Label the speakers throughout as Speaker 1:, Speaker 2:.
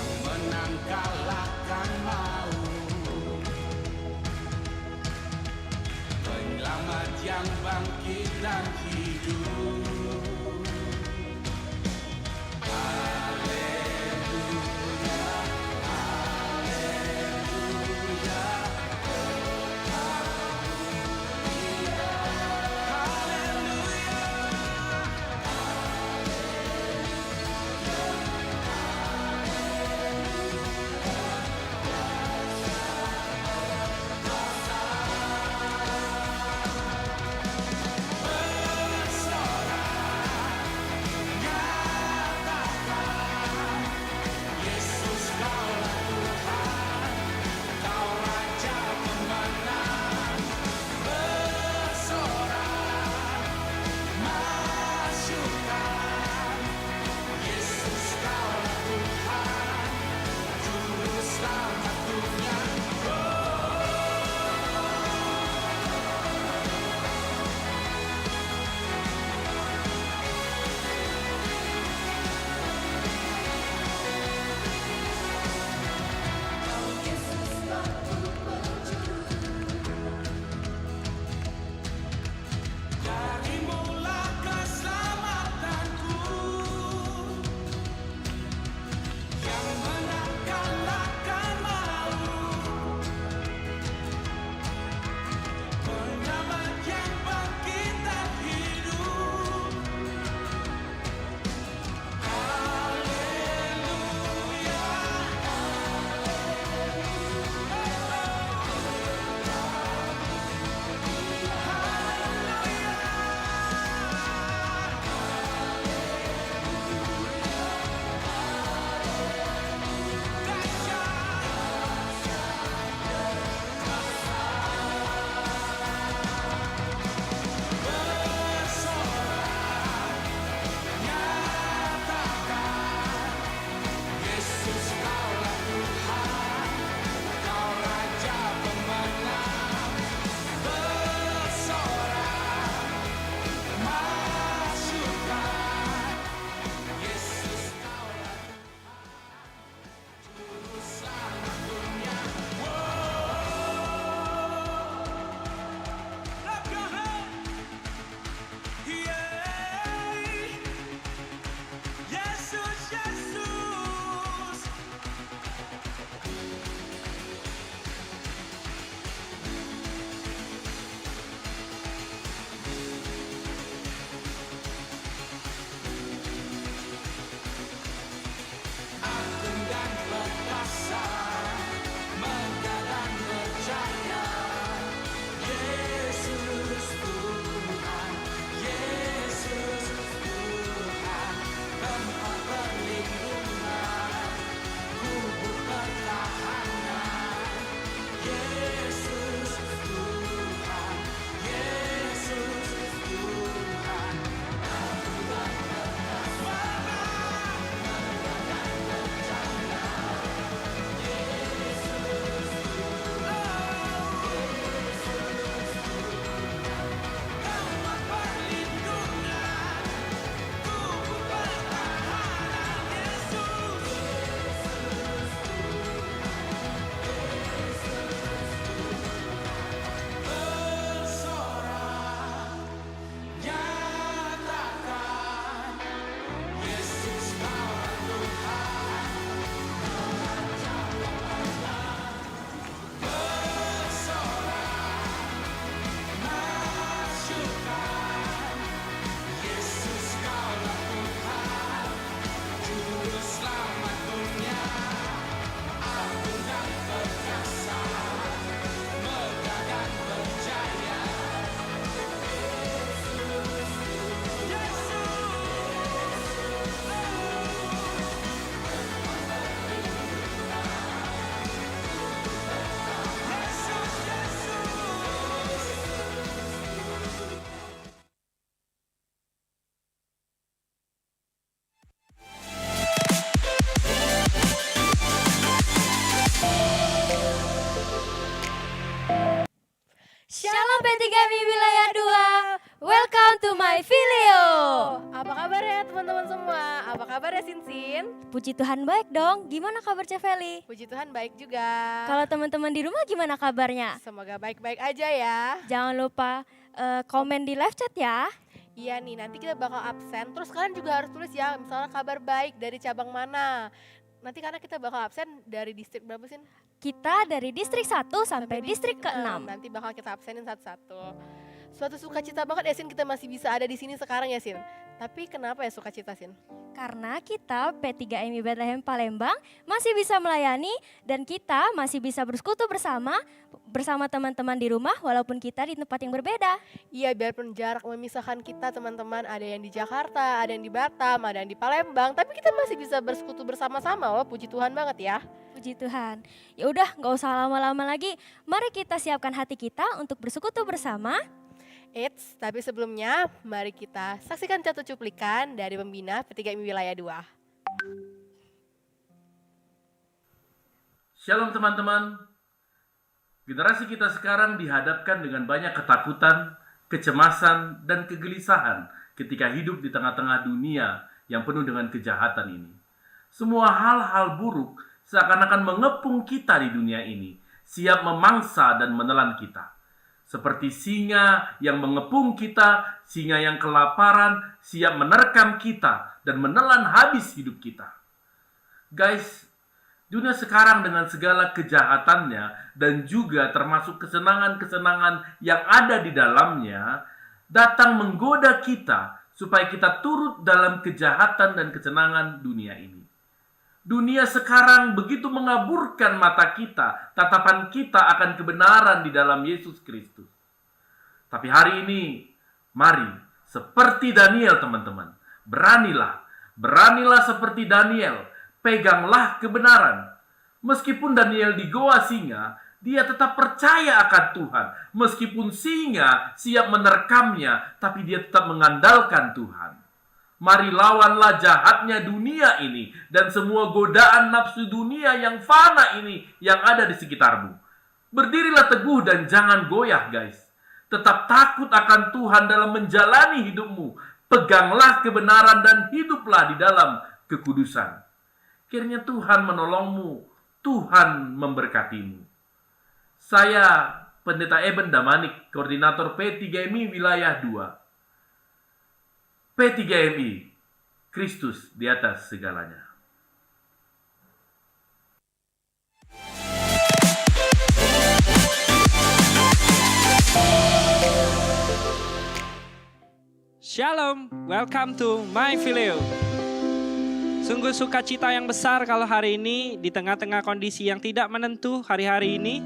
Speaker 1: Yang menang kalahkan maut, penyelamat yang bangkit dan hidup.
Speaker 2: P3 Wilayah 2, welcome to my video. Apa kabar ya teman-teman semua? Apa kabar ya Sinsin?
Speaker 3: Puji Tuhan baik dong. Gimana kabar Ceveli?
Speaker 2: Puji Tuhan baik juga.
Speaker 3: Kalau teman-teman di rumah gimana kabarnya?
Speaker 2: Semoga baik-baik aja ya.
Speaker 3: Jangan lupa komen di live chat ya.
Speaker 2: Iya nih, nanti kita bakal absen. Terus kalian juga harus tulis ya, misalnya kabar baik dari cabang mana. Nanti karena kita bakal absen dari distrik berapa sih?
Speaker 3: Kita dari distrik 1 sampai distrik ke-6.
Speaker 2: Nanti bakal kita absenin satu-satu. Suatu sukacita banget ya Sin, kita masih bisa ada di sini sekarang ya Sin. Tapi kenapa ya sukacita Sin?
Speaker 3: Karena kita P3MI Bethlehem Palembang masih bisa melayani dan kita masih bisa bersekutu bersama teman-teman di rumah walaupun kita di tempat yang berbeda.
Speaker 2: Iya, biarpun jarak memisahkan kita teman-teman, ada yang di Jakarta, ada yang di Batam, ada yang di Palembang, tapi kita masih bisa bersekutu bersama-sama loh, puji Tuhan banget ya.
Speaker 3: Puji Tuhan. Ya udah, nggak usah lama-lama lagi. Mari kita siapkan hati kita untuk bersekutu bersama.
Speaker 2: Eits, tapi sebelumnya mari kita saksikan satu cuplikan dari pembina P3MI Wilayah 2.
Speaker 4: Shalom teman-teman. Generasi kita sekarang dihadapkan dengan banyak ketakutan, kecemasan, dan kegelisahan ketika hidup di tengah-tengah dunia yang penuh dengan kejahatan ini. Semua hal-hal buruk seakan-akan mengepung kita di dunia ini, siap memangsa dan menelan kita. Seperti singa yang mengepung kita, singa yang kelaparan, siap menerkam kita dan menelan habis hidup kita. Guys, dunia sekarang dengan segala kejahatannya dan juga termasuk kesenangan-kesenangan yang ada di dalamnya, datang menggoda kita supaya kita turut dalam kejahatan dan kesenangan dunia ini. Dunia sekarang begitu mengaburkan mata kita, tatapan kita akan kebenaran di dalam Yesus Kristus. Tapi hari ini, mari seperti Daniel teman-teman, beranilah seperti Daniel, peganglah kebenaran. Meskipun Daniel di goa singa, dia tetap percaya akan Tuhan. Meskipun singa siap menerkamnya, tapi dia tetap mengandalkan Tuhan. Mari lawanlah jahatnya dunia ini dan semua godaan nafsu dunia yang fana ini yang ada di sekitarmu. Berdirilah teguh dan jangan goyah, guys. Tetap takut akan Tuhan dalam menjalani hidupmu. Peganglah kebenaran dan hiduplah di dalam kekudusan. Kiranya Tuhan menolongmu, Tuhan memberkatimu. Saya Pendeta Eben Damanik, Koordinator P3MI Wilayah 2. P3MI, Kristus di atas segalanya.
Speaker 5: Shalom, welcome to My Filio. Sungguh sukacita yang besar kalau hari ini di tengah-tengah kondisi yang tidak menentu hari-hari ini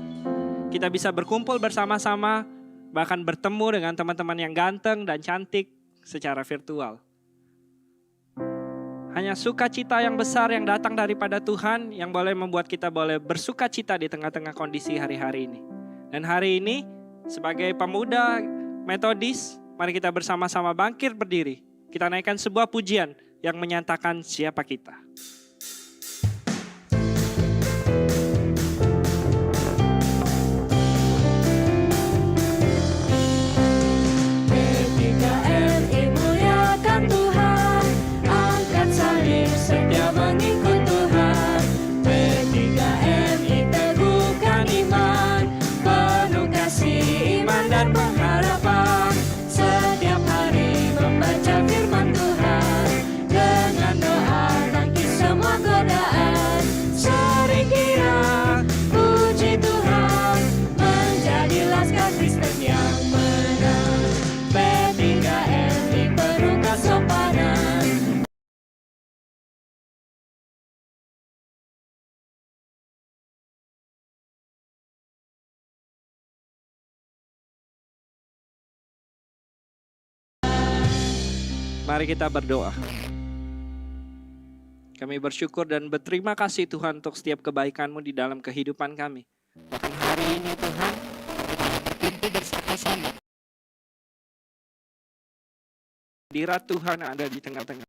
Speaker 5: kita bisa berkumpul bersama-sama, bahkan bertemu dengan teman-teman yang ganteng dan cantik secara virtual. Hanya sukacita yang besar yang datang daripada Tuhan yang boleh membuat kita boleh bersukacita di tengah-tengah kondisi hari-hari ini. Dan hari ini sebagai pemuda metodis, mari kita bersama-sama bangkit berdiri. Kita naikkan sebuah pujian yang menyatakan siapa kita.
Speaker 3: Setia mengikut Tuhan, P3MI teguhkan iman, penuh kasih, iman dan pengharapan. Setiap hari membaca firman Tuhan, dengan doa tangkis semua godaan. Sering kira puji Tuhan, menjadi laskar Kristen yang menang. P3MI penuh kesopanan.
Speaker 5: Mari kita berdoa. Kami bersyukur dan berterima kasih Tuhan untuk setiap kebaikan-Mu di dalam kehidupan kami. Bahkan hari ini Tuhan, kita bersama-sama. Hadirat Tuhan ada di tengah-tengah.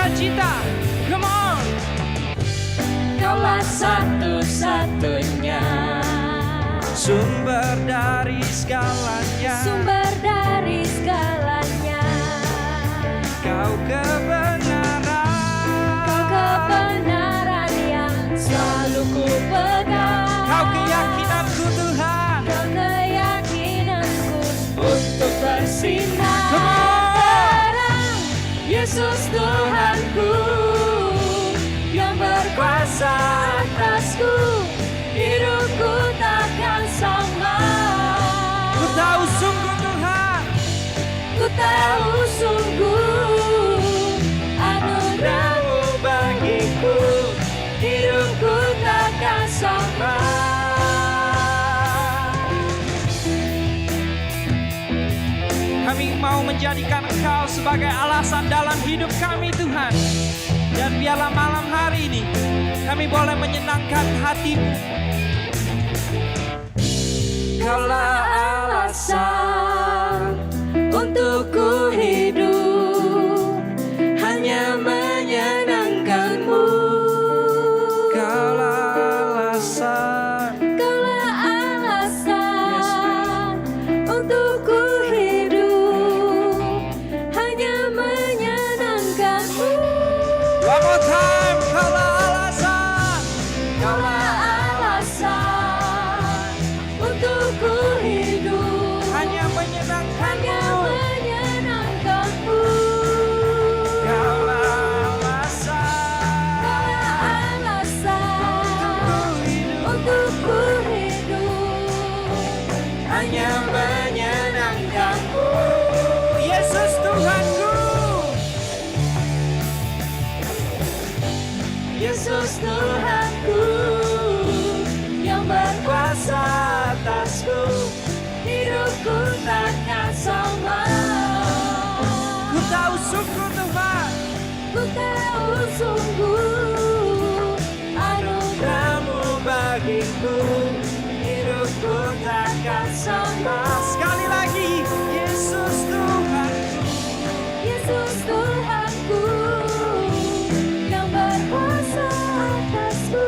Speaker 5: sukacita. Come on.
Speaker 3: Kaulah satu-satunya,
Speaker 5: Sumber dari segalanya.
Speaker 3: sumber dari segalanya.
Speaker 5: Kau kebenaran.
Speaker 3: Kau kebenaran yang selalu ku pegang.
Speaker 5: Kau keyakinanku Tuhan.
Speaker 3: Kau keyakinanku untuk bersinar
Speaker 5: Come on.
Speaker 3: terang. Yesus Tuhanku yang berkuasa atasku, hidupku takkan sama.
Speaker 5: Ku tahu sungguh Tuhan.
Speaker 3: Ku tahu sungguh anugerah-Mu bagiku, hidupku takkan sama.
Speaker 5: Kami mau menjadikan Engkau sebagai alasan dalam hidup kami Tuhan. Dan biarlah malam hari ini kami boleh menyenangkan hati-Mu.
Speaker 3: Kaulah alasan untuk ku hidup, hanya menyenangkan-Mu.
Speaker 5: Kaulah alasan.
Speaker 3: Kaulah alasan untuk ku hidup, hanya menyenangkan-Mu.
Speaker 5: One more time. Kaulah alasan.
Speaker 3: Kaulah alasan untuk ku hidup,
Speaker 5: Hanya
Speaker 3: hanya
Speaker 5: menyenangkan-Mu.
Speaker 3: menyenangkan-Mu.
Speaker 5: Kaulah alasan.
Speaker 3: Kaulah alasan untuk ku hidup, hanya menyenangkan-Mu.
Speaker 5: Yesus Tuhanku.
Speaker 3: Yesus Tuhanku yang berkuasa atasku, hidupku takkan sama.
Speaker 5: Ku tahu sungguh Tuhan.
Speaker 3: Ku tahu sungguh anugerah-Mu bagiku, hidupku takkan sama.
Speaker 5: Sekali lagi. Yesus Tuhan.
Speaker 3: Yesus Tuhanku yang berkuasa atasku,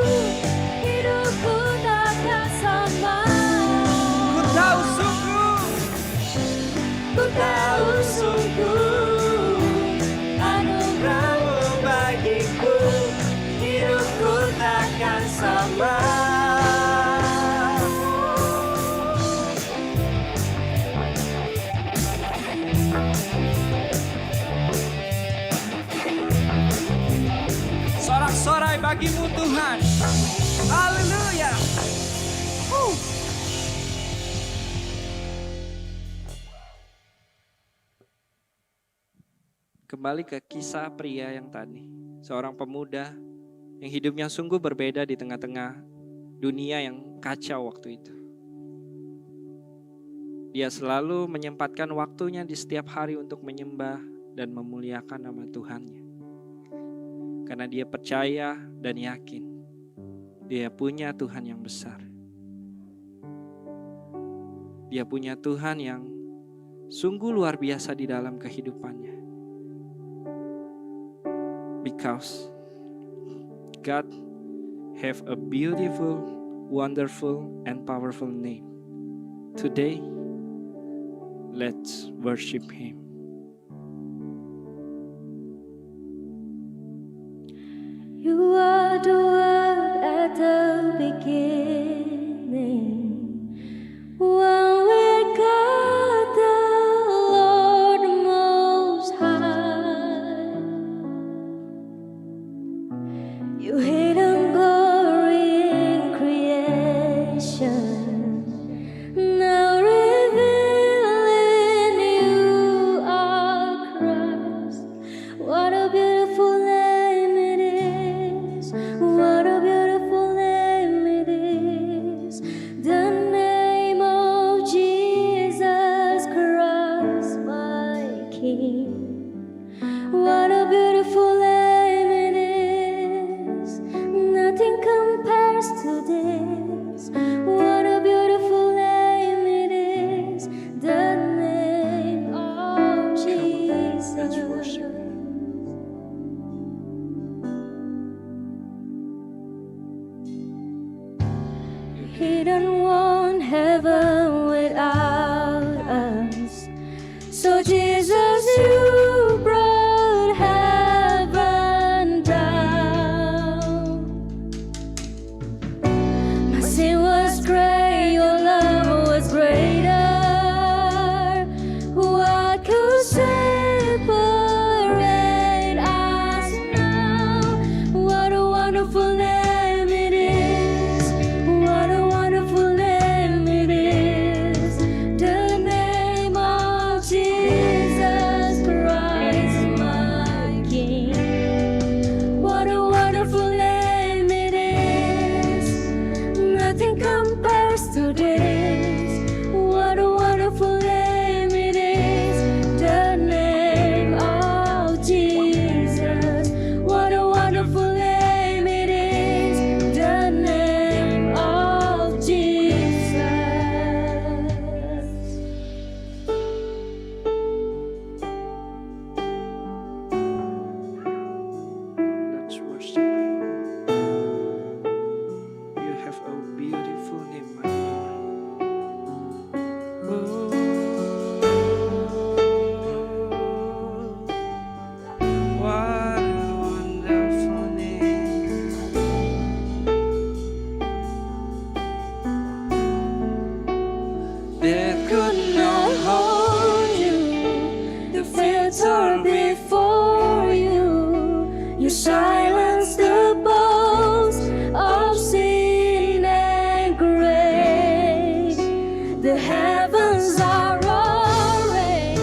Speaker 3: hidupku takkan sama.
Speaker 5: Ku tahu sungguh.
Speaker 3: Ku tahu sungguh anugerah-Mu bagiku, hidupku takkan sama.
Speaker 5: Sorak-sorai bagi-Mu Tuhan. Haleluya. Kembali ke kisah pria yang tadi. Seorang pemuda yang hidupnya sungguh berbeda di tengah-tengah dunia yang kacau waktu itu. Dia selalu menyempatkan waktunya di setiap hari untuk menyembah dan memuliakan nama Tuhannya. Karena dia percaya dan yakin dia punya Tuhan yang besar. Dia punya Tuhan yang sungguh luar biasa di dalam kehidupannya. Because God have a beautiful, wonderful, and powerful name. Today, let's worship Him.
Speaker 3: You are the Word at the beginning, one with God the Lord Most High. You hidden glory in creation, now revealing you He don't want heaven without us. So Jesus, you brought heaven down. My sin was great, your love was greater. What could separate us now? What a wonderful name it is. What a wonderful name it is. The name of Jesus Christ, my King. What a wonderful name it is. Nothing compares to this. What a wonderful name it is. The name of Jesus. What a wonderful name it is. The name of Jesus.
Speaker 5: Let's worship you. You have a beautiful name, my Lord. What a wonderful name. That could not hold you. The filter before you. You silence the boast of sin and grace. The heavens are roaring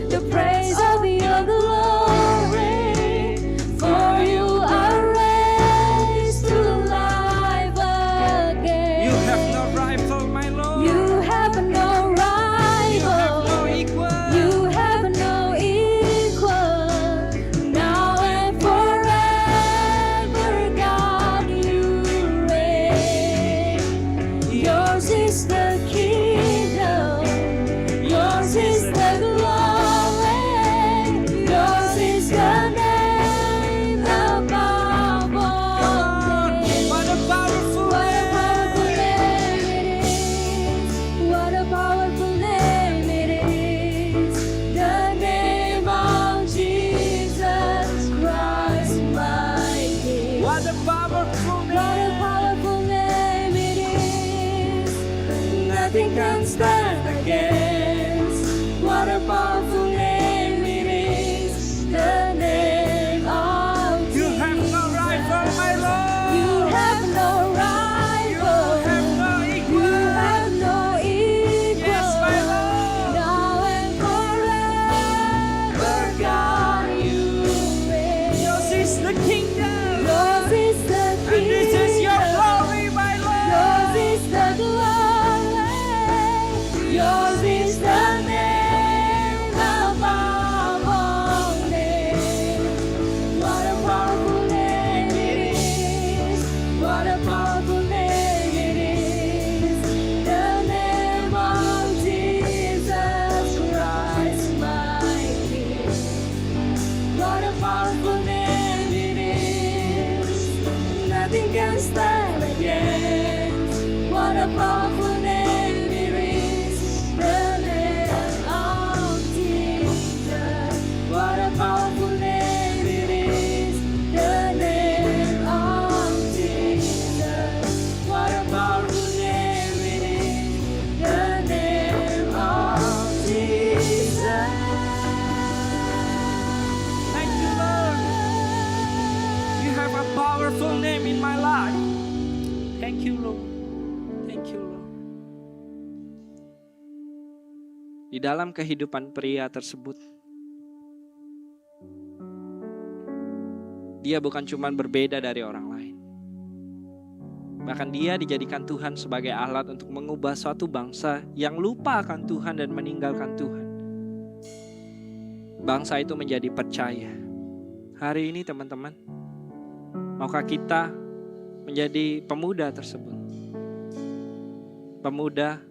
Speaker 5: the praise of your glory. For you are raised to life again.
Speaker 6: You have no rival, my Lord.
Speaker 3: You have no rival.
Speaker 6: No equal.
Speaker 3: You have no equal. Now and forever, God, you reign. Yours is the kingdom. Yours is the glory. Yours is the name above all names.
Speaker 6: What a powerful
Speaker 3: What a
Speaker 6: name.
Speaker 3: powerful name it is. What a powerful name it is. The name of Jesus Christ, my King.
Speaker 6: What a powerful
Speaker 3: What a
Speaker 6: name.
Speaker 3: powerful name it is. Nothing can stand against. What a powerful name it is. The name of
Speaker 6: You have no rival, my Lord.
Speaker 3: You have no rival.
Speaker 6: You have no
Speaker 3: You
Speaker 6: equal.
Speaker 3: have no equal.
Speaker 6: Yes, my Lord.
Speaker 3: Now and forever, God, you reign.
Speaker 6: Yours is the kingdom.
Speaker 3: Yours is the
Speaker 6: And this is your
Speaker 3: kingdom.
Speaker 6: glory, my
Speaker 3: Yours
Speaker 6: Lord.
Speaker 3: is the glory. Yours is the name above all names. What a powerful name it is. What a powerful name it is. The name of Jesus Christ, my King. What a powerful name it is. Nothing can stand against. What a powerful name it is. The name of Jesus. What a powerful name it is. The name of Jesus. What a powerful name it is. The name of Jesus.
Speaker 6: Thank you, Lord. You have a powerful name in my life. Thank you, Lord. Thank you, Lord. Di dalam kehidupan pria tersebut, dia bukan cuma berbeda dari orang lain. Bahkan dia dijadikan Tuhan sebagai alat untuk mengubah suatu bangsa yang lupa akan Tuhan dan meninggalkan Tuhan. Bangsa itu menjadi percaya. Hari ini teman-teman, maukah kita menjadi pemuda tersebut? Pemuda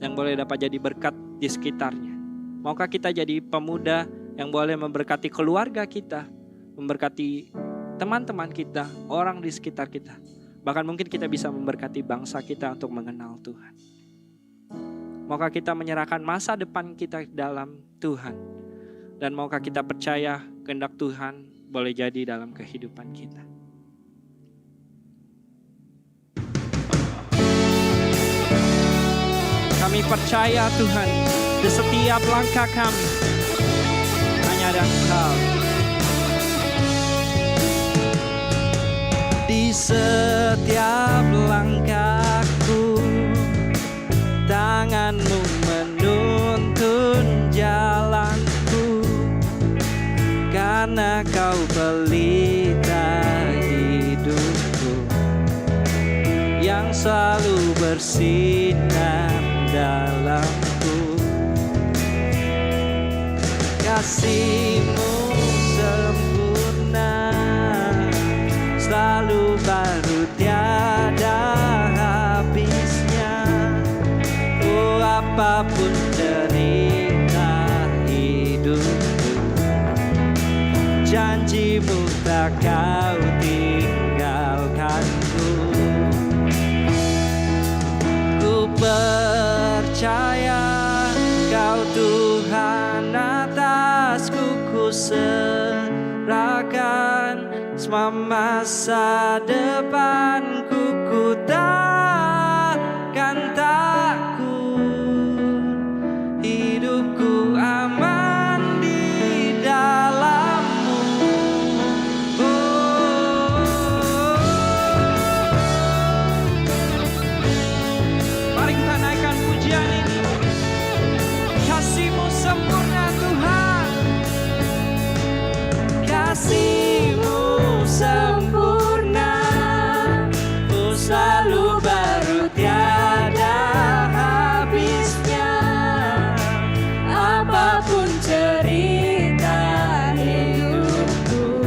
Speaker 6: yang boleh dapat jadi berkat di sekitarnya. Maukah kita jadi pemuda yang boleh memberkati keluarga kita, memberkati teman-teman kita, orang di sekitar kita.
Speaker 5: Bahkan mungkin kita bisa memberkati bangsa kita untuk mengenal Tuhan. Maukah kita menyerahkan masa depan kita dalam Tuhan? Dan maukah kita percaya kehendak Tuhan boleh jadi dalam kehidupan kita? Kami percaya Tuhan, di setiap langkah kami hanya ada Engkau. Di setiap langkahku, tangan-Mu menuntun jalanku, karena Kau pelita hidupku, yang selalu bersinar dalamku. Kasih-Mu sempurna, selalu baru tiada habisnya. Oh, apapun derita hidupku, janji-Mu tak Kau tinggalkanku. Ku percaya Kau Tuhan atasku, ku serahkan semua masa depanku. Ku takkan takut, hidupku aman di dalam-Mu. Mari kita naikkan pujian ini. Kasih-Mu sempurna Tuhan, kasih-Mu sempurna, oh selalu baru tiada habisnya. Apapun cerita hidupku,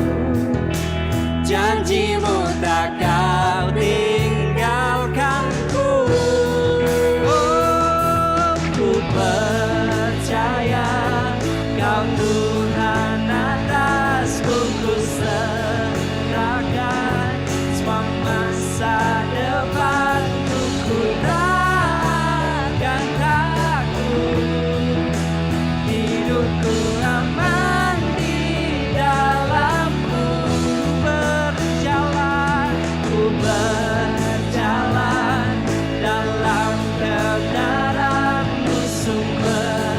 Speaker 5: janji-Mu tak Kau tinggalkanku. Oh, ku percaya Kau Tuhan atasku, ku serahkan semua masa depanku. Ku takkan takut, hidupku aman di dalam-Mu. Ku berjalan dalam kebenaran-Mu, sumber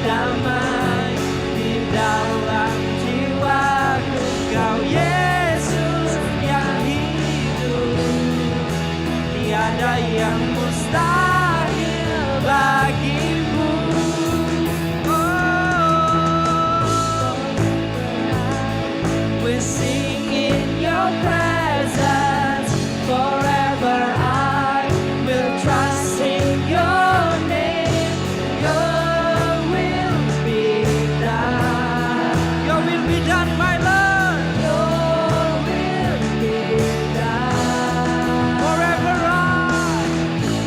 Speaker 5: damai di dalam jiwaku. Kau Yesus yang hidup, tiada yang mustahil bagimu. Oh, we sing in Your presence forever. I will trust in Your name. Your will be done. Your will be done, my Lord. Your will be done.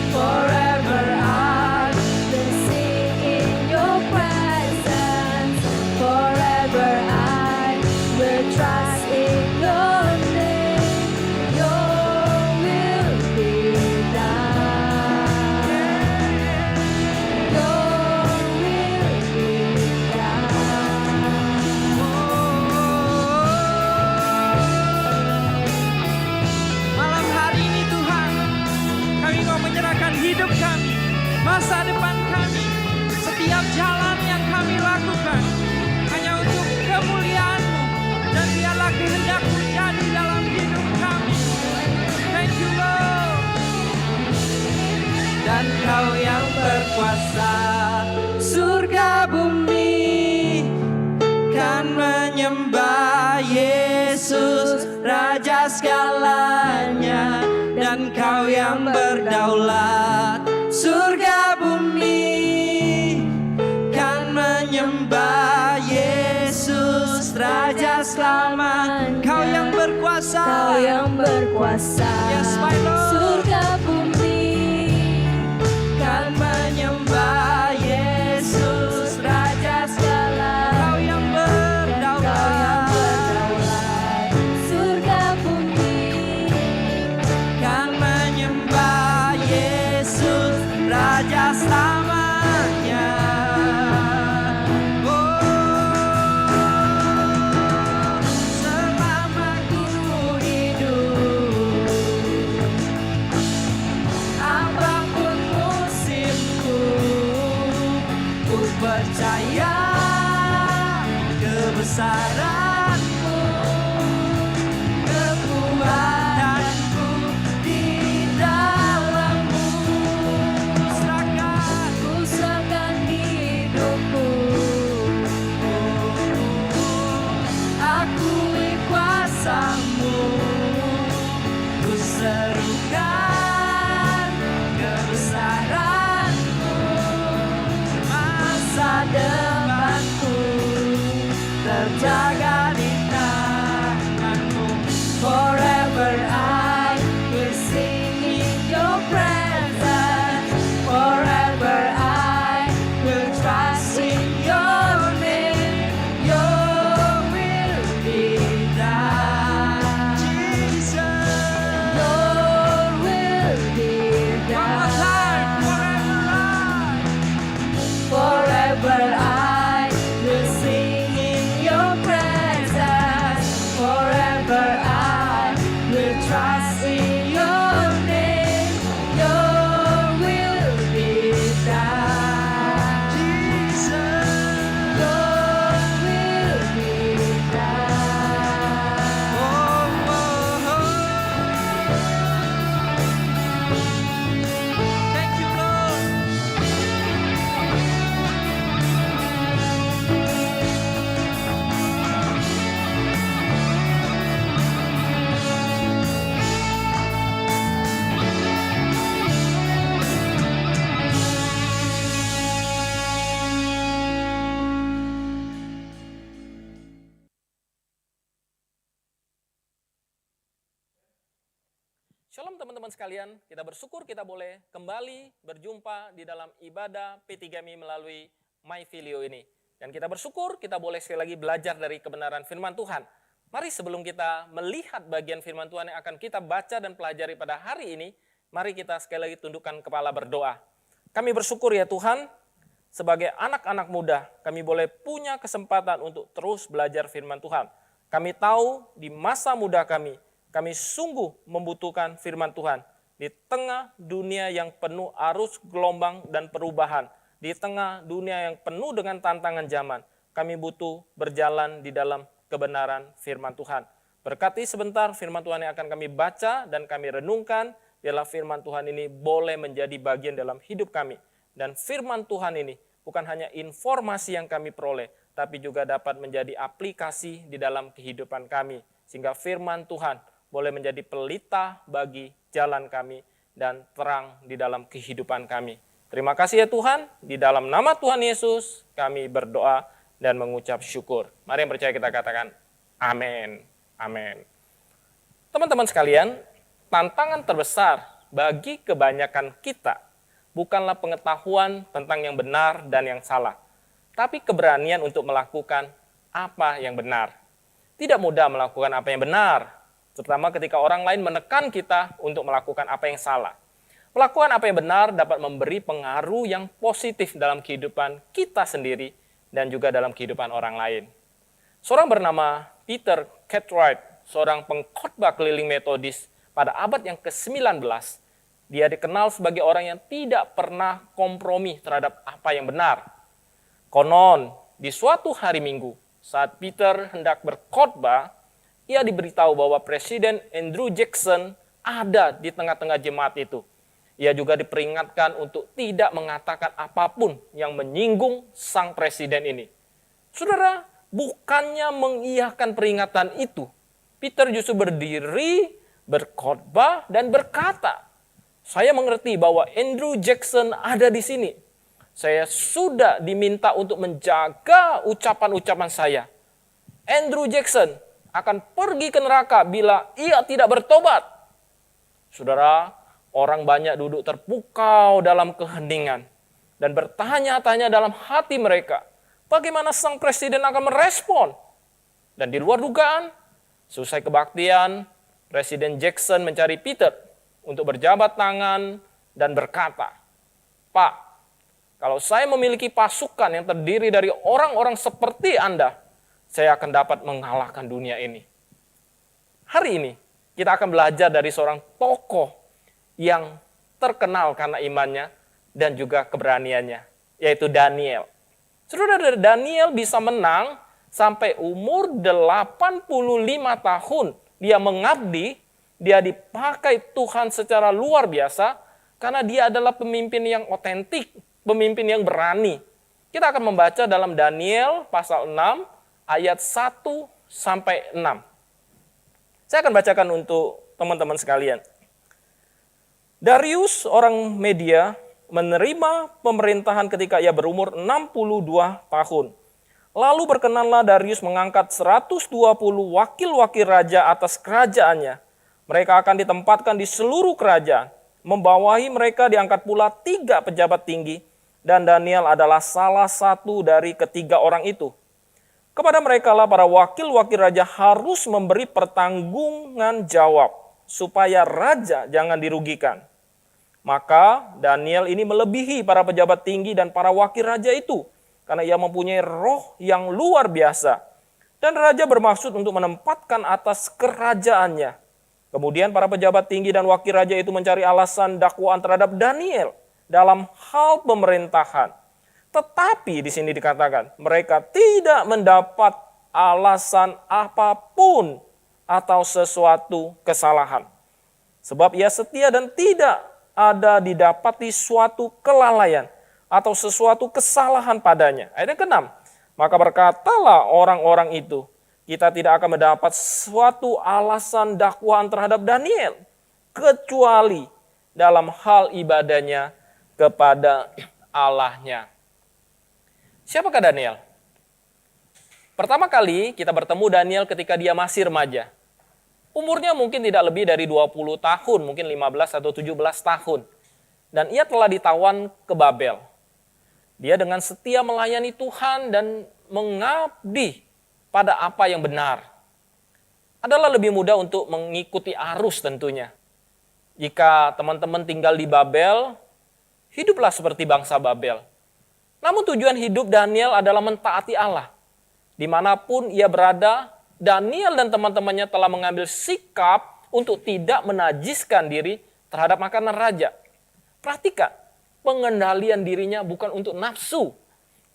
Speaker 5: Forever I will sing in Your presence. Forever I will trust in Your name. Your will be done. Your will be done. Malam hari ini Tuhan, kami mau menyerahkan hidup kami, masa depan kami, setiap jalan yang kami lakukan hanya untuk kemuliaan-Mu, dan biarlah kehendak-Mu jadi dalam hidup kami. Thank you Lord. Dan Kau yang berkuasa, surga bumi kan menyembah Yesus, Raja segalanya. Dan Kau yang berdaulat, surga bumi kan menyembah Yesus, Raja selamanya. Kau yang berkuasa,
Speaker 3: Kau yang berkuasa,
Speaker 5: Yes, my Lord.
Speaker 3: surga bumi
Speaker 5: kan menyembah Yesus, Raja segalanya. Kau yang berdaulat,
Speaker 3: surga bumi
Speaker 6: saja selamanya. Selama ku hidup, apapun musimku, ku percaya kebesaran-Mu, kekuatanku di dalam-Mu. Ku serahkan hidupku, akui kuasa-Mu, ku serukan kebesaran-Mu. Masa depanku terjaga di tangan-Mu. Forever I will sing in your presence. Forever I will trust in your name. Your will be done. Jesus, your will be done. Forever I will sing in your presence. Forever I will trust in your name. Your will be done. Jesus, your will be done. Thank you, Lord.
Speaker 7: Shalom teman-teman sekalian, kita bersyukur kita boleh kembali berjumpa di dalam ibadah P3Mi melalui MyFilio ini. Dan kita bersyukur kita boleh sekali lagi belajar dari kebenaran firman Tuhan. Mari sebelum kita melihat bagian firman Tuhan yang akan kita baca dan pelajari pada hari ini, mari kita sekali lagi tundukkan kepala berdoa. Kami bersyukur ya Tuhan, sebagai anak-anak muda, kami boleh punya kesempatan untuk terus belajar firman Tuhan. Kami tahu di masa muda kami sungguh membutuhkan firman Tuhan. Di tengah dunia yang penuh arus gelombang dan perubahan, di tengah dunia yang penuh dengan tantangan zaman, kami butuh berjalan di dalam kebenaran firman Tuhan. Berkati sebentar firman Tuhan yang akan kami baca dan kami renungkan, biarlah firman Tuhan ini boleh menjadi bagian dalam hidup kami. Dan firman Tuhan ini bukan hanya informasi yang kami peroleh, tapi juga dapat menjadi aplikasi di dalam kehidupan kami. Sehingga firman Tuhan boleh menjadi pelita bagi jalan kami dan terang di dalam kehidupan kami. Terima kasih ya Tuhan, di dalam nama Tuhan Yesus kami berdoa dan mengucap syukur. Mari yang percaya kita katakan amin. Amin. Teman-teman sekalian, tantangan terbesar bagi kebanyakan kita bukanlah pengetahuan tentang yang benar dan yang salah, tapi keberanian untuk melakukan apa yang benar. Tidak mudah melakukan apa yang benar, terutama ketika orang lain menekan kita untuk melakukan apa yang salah. Melakukan apa yang benar dapat memberi pengaruh yang positif dalam kehidupan kita sendiri dan juga dalam kehidupan orang lain. Seorang bernama Peter Cartwright, seorang pengkhotbah keliling Metodis pada abad yang ke-19, dia dikenal sebagai orang yang tidak pernah kompromi terhadap apa yang benar. Konon, di suatu hari Minggu, saat Peter hendak berkhotbah, ia diberitahu bahwa Presiden Andrew Jackson ada di tengah-tengah jemaat itu. Ia juga diperingatkan untuk tidak mengatakan apapun yang menyinggung sang presiden ini. Saudara, bukannya mengiyakan peringatan itu, Peter justru berdiri, berkhotbah, dan berkata, "Saya mengerti bahwa Andrew Jackson ada di sini. Saya sudah diminta untuk menjaga ucapan-ucapan saya. Andrew Jackson akan pergi ke neraka bila ia tidak bertobat." Saudara, orang banyak duduk terpukau dalam keheningan dan bertanya-tanya dalam hati mereka, bagaimana sang presiden akan merespon? Dan di luar dugaan, selesai kebaktian, Presiden Jackson mencari Peter untuk berjabat tangan dan berkata, Pak, kalau saya memiliki pasukan yang terdiri dari orang-orang seperti Anda, saya akan dapat mengalahkan dunia ini. Hari ini kita akan belajar dari seorang tokoh yang terkenal karena imannya dan juga keberaniannya, yaitu Daniel. Saudara, Daniel bisa menang sampai umur 85 tahun. Dia mengabdi, dia dipakai Tuhan secara luar biasa karena dia adalah pemimpin yang otentik, pemimpin yang berani. Kita akan membaca dalam Daniel pasal 6 ayat 1 sampai 6. Saya akan bacakan untuk teman-teman sekalian. Darius orang Media menerima pemerintahan ketika ia berumur 62 tahun. Lalu berkenanlah Darius mengangkat 120 wakil-wakil raja atas kerajaannya. Mereka akan ditempatkan di seluruh kerajaan. Membawahi mereka diangkat pula 3 pejabat tinggi, dan Daniel adalah salah satu dari ketiga orang itu. Kepada mereka lah para wakil-wakil raja harus memberi pertanggungan jawab, supaya raja jangan dirugikan. Maka Daniel ini melebihi para pejabat tinggi dan para wakil raja itu, karena ia mempunyai roh yang luar biasa. Dan raja bermaksud untuk menempatkan atas kerajaannya. Kemudian para pejabat tinggi dan wakil raja itu mencari alasan dakwaan terhadap Daniel dalam hal pemerintahan. Tetapi di sini dikatakan mereka tidak mendapat alasan apapun atau sesuatu kesalahan. Sebab ia setia dan tidak ada didapati suatu kelalaian atau sesuatu kesalahan padanya. Ayat yang ke-6, maka berkatalah orang-orang itu, kita tidak akan mendapat suatu alasan dakwaan terhadap Daniel, kecuali dalam hal ibadahnya kepada Allahnya. Siapakah Daniel? Pertama kali kita bertemu Daniel ketika dia masih remaja. Umurnya mungkin tidak lebih dari 20 tahun, mungkin 15 atau 17 tahun. Dan ia telah ditawan ke Babel. Dia dengan setia melayani Tuhan dan mengabdi pada apa yang benar. Adalah lebih mudah untuk mengikuti arus tentunya. Jika teman-teman tinggal di Babel, hiduplah seperti bangsa Babel. Namun tujuan hidup Daniel adalah mentaati Allah. Dimanapun ia berada, Daniel dan teman-temannya telah mengambil sikap untuk tidak menajiskan diri terhadap makanan raja. Perhatikan, pengendalian dirinya bukan untuk nafsu,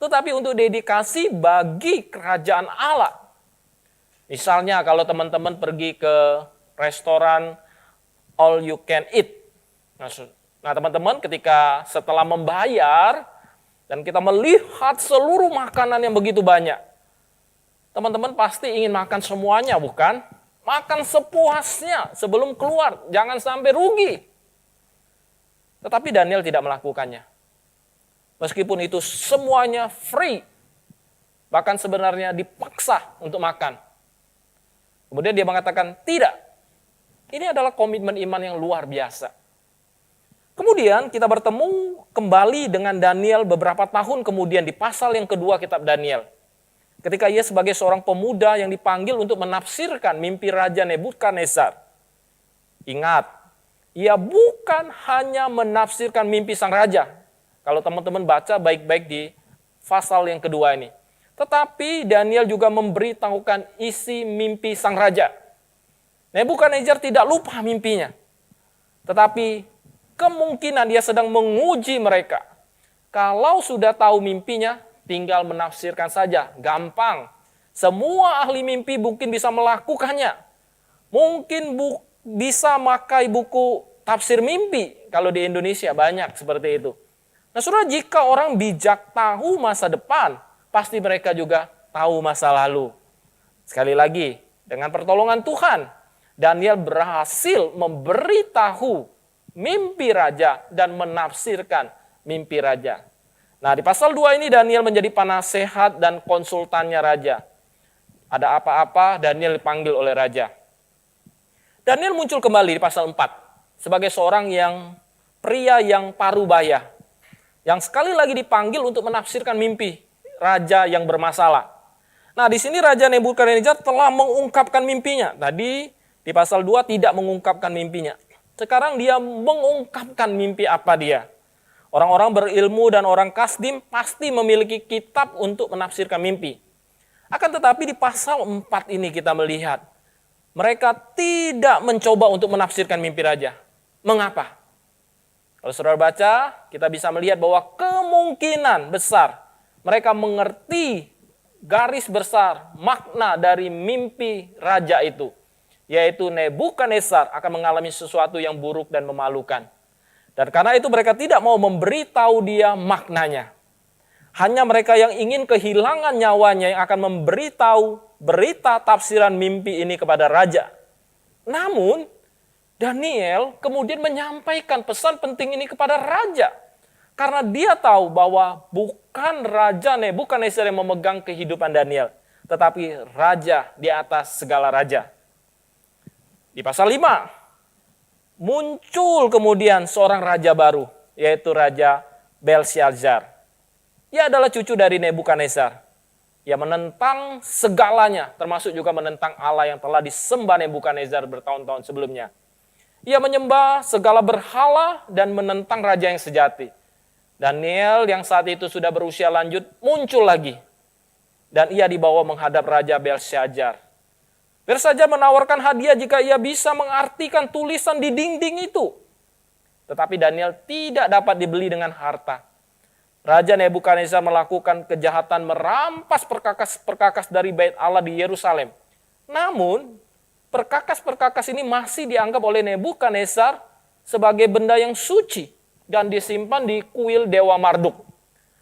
Speaker 7: tetapi untuk dedikasi bagi kerajaan Allah. Misalnya kalau teman-teman pergi ke restoran all you can eat. Nah teman-teman ketika setelah membayar dan kita melihat seluruh makanan yang begitu banyak, teman-teman pasti ingin makan semuanya, bukan? Makan sepuasnya sebelum keluar, jangan sampai rugi. Tetapi Daniel tidak melakukannya. Meskipun itu semuanya free, bahkan sebenarnya dipaksa untuk makan. Kemudian dia mengatakan, tidak. Ini adalah komitmen iman yang luar biasa. Kemudian kita bertemu kembali dengan Daniel beberapa tahun kemudian di pasal yang kedua kitab Daniel. Ketika ia sebagai seorang pemuda yang dipanggil untuk menafsirkan mimpi Raja Nebukadnezar. Ingat, ia bukan hanya menafsirkan mimpi sang raja. Kalau teman-teman baca baik-baik di pasal yang kedua ini. Tetapi Daniel juga memberitahukan isi mimpi sang raja. Nebukadnezar tidak lupa mimpinya. Tetapi kemungkinan dia sedang menguji mereka. Kalau sudah tahu mimpinya, tinggal menafsirkan saja, gampang. Semua ahli mimpi mungkin bisa melakukannya. Mungkin bisa pakai buku tafsir mimpi. Kalau di Indonesia banyak seperti itu. Nah saudara, jika orang bijak tahu masa depan, pasti mereka juga tahu masa lalu. Sekali lagi, dengan pertolongan Tuhan, Daniel berhasil memberitahu mimpi raja dan menafsirkan mimpi raja. Nah di pasal 2 ini Daniel menjadi penasehat dan konsultannya raja. Ada apa-apa Daniel dipanggil oleh raja. Daniel muncul kembali di pasal 4 sebagai seorang pria yang parubaya. Yang sekali lagi dipanggil untuk menafsirkan mimpi raja yang bermasalah. Nah di sini Raja Nebukadnezar telah mengungkapkan mimpinya. Tadi di pasal 2 tidak mengungkapkan mimpinya. Sekarang dia mengungkapkan mimpi apa dia. Orang-orang berilmu dan orang Kasdim pasti memiliki kitab untuk menafsirkan mimpi. Akan tetapi di pasal 4 ini kita melihat, mereka tidak mencoba untuk menafsirkan mimpi raja. Mengapa? Kalau saudara baca, kita bisa melihat bahwa kemungkinan besar mereka mengerti garis besar makna dari mimpi raja itu, yaitu Nebukadnezar akan mengalami sesuatu yang buruk dan memalukan. Dan karena itu mereka tidak mau memberitahu dia maknanya. Hanya mereka yang ingin kehilangan nyawanya yang akan memberitahu berita tafsiran mimpi ini kepada raja. Namun, Daniel kemudian menyampaikan pesan penting ini kepada raja. Karena dia tahu bahwa bukan Raja Nebukadnezar yang memegang kehidupan Daniel, tetapi raja di atas segala raja. Di pasal 5, muncul kemudian seorang raja baru, yaitu Raja Belshazzar. Ia adalah cucu dari Nebukadnezar. Ia menentang segalanya, termasuk juga menentang Allah yang telah disembah Nebukadnezar bertahun-tahun sebelumnya. Ia menyembah segala berhala dan menentang raja yang sejati. Daniel yang saat itu sudah berusia lanjut muncul lagi. Dan ia dibawa menghadap Raja Belshazzar. Belshazzar menawarkan hadiah jika ia bisa mengartikan tulisan di dinding itu. Tetapi Daniel tidak dapat dibeli dengan harta. Raja Nebukadnezar melakukan kejahatan merampas perkakas-perkakas dari bait Allah di Yerusalem. Namun, perkakas-perkakas ini masih dianggap oleh Nebukadnezar sebagai benda yang suci dan disimpan di kuil Dewa Marduk.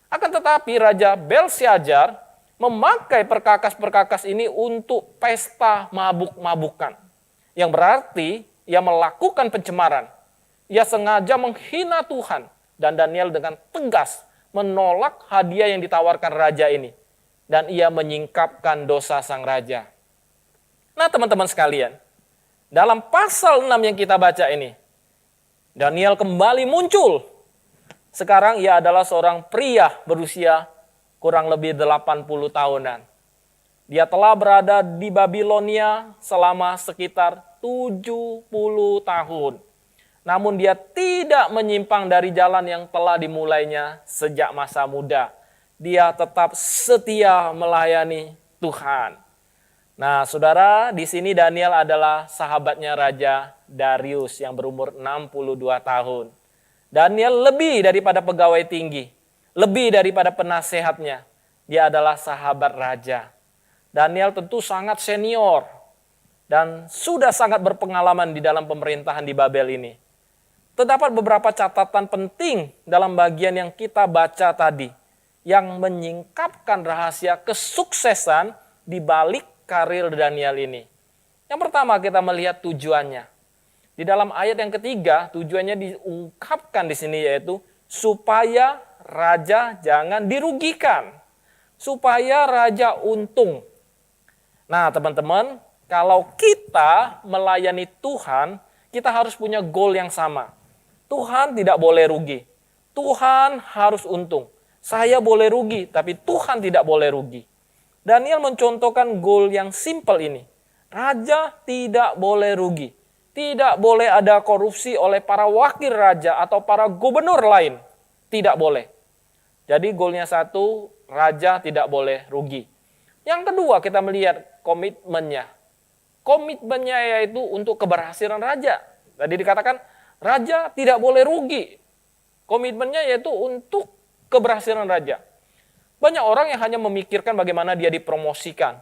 Speaker 7: Akan tetapi Raja Belshazzar memakai perkakas-perkakas ini untuk pesta mabuk-mabukan. Yang berarti ia melakukan pencemaran. Ia sengaja menghina Tuhan. Dan Daniel dengan tegas menolak hadiah yang ditawarkan raja ini. Dan ia menyingkapkan dosa sang raja. Nah teman-teman sekalian, dalam pasal 6 yang kita baca ini, Daniel kembali muncul. Sekarang ia adalah seorang pria berusia kurang lebih 80 tahunan. Dia telah berada di Babilonia selama sekitar 70 tahun. Namun dia tidak menyimpang dari jalan yang telah dimulainya sejak masa muda. Dia tetap setia melayani Tuhan. Nah, saudara, di sini Daniel adalah sahabatnya Raja Darius yang berumur 62 tahun. Daniel lebih daripada pegawai tinggi. Lebih daripada penasehatnya, dia adalah sahabat raja. Daniel tentu sangat senior dan sudah sangat berpengalaman di dalam pemerintahan di Babel ini. Terdapat beberapa catatan penting dalam bagian yang kita baca tadi, yang menyingkapkan rahasia kesuksesan di balik karir Daniel ini. Yang pertama kita melihat tujuannya. Di dalam ayat yang ketiga, tujuannya diungkapkan di sini yaitu supaya raja jangan dirugikan, supaya raja untung. Nah teman-teman, kalau kita melayani Tuhan, kita harus punya goal yang sama. Tuhan tidak boleh rugi, Tuhan harus untung. Saya boleh rugi, tapi Tuhan tidak boleh rugi. Daniel mencontohkan goal yang simpel ini. Raja tidak boleh rugi, tidak boleh ada korupsi oleh para wakil raja atau para gubernur lain. Tidak boleh. Jadi goalnya satu, raja tidak boleh rugi. Yang kedua kita melihat komitmennya. Komitmennya yaitu untuk keberhasilan raja. Tadi dikatakan raja tidak boleh rugi. Komitmennya yaitu untuk keberhasilan raja. Banyak orang yang hanya memikirkan bagaimana dia dipromosikan.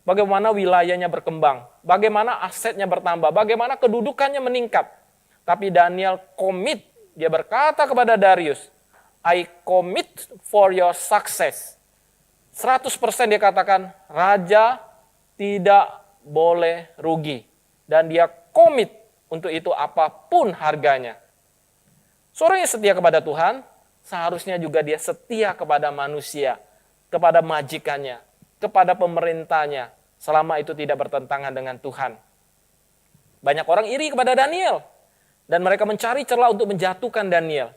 Speaker 7: Bagaimana wilayahnya berkembang. Bagaimana asetnya bertambah. Bagaimana kedudukannya meningkat. Tapi Daniel komit. Dia berkata kepada Darius, I commit for your success. 100% dia katakan, raja tidak boleh rugi. Dan dia komit untuk itu apapun harganya. Seorang yang setia kepada Tuhan, seharusnya juga dia setia kepada manusia, kepada majikannya, kepada pemerintahnya, selama itu tidak bertentangan dengan Tuhan. Banyak orang iri kepada Daniel, dan mereka mencari celah untuk menjatuhkan Daniel.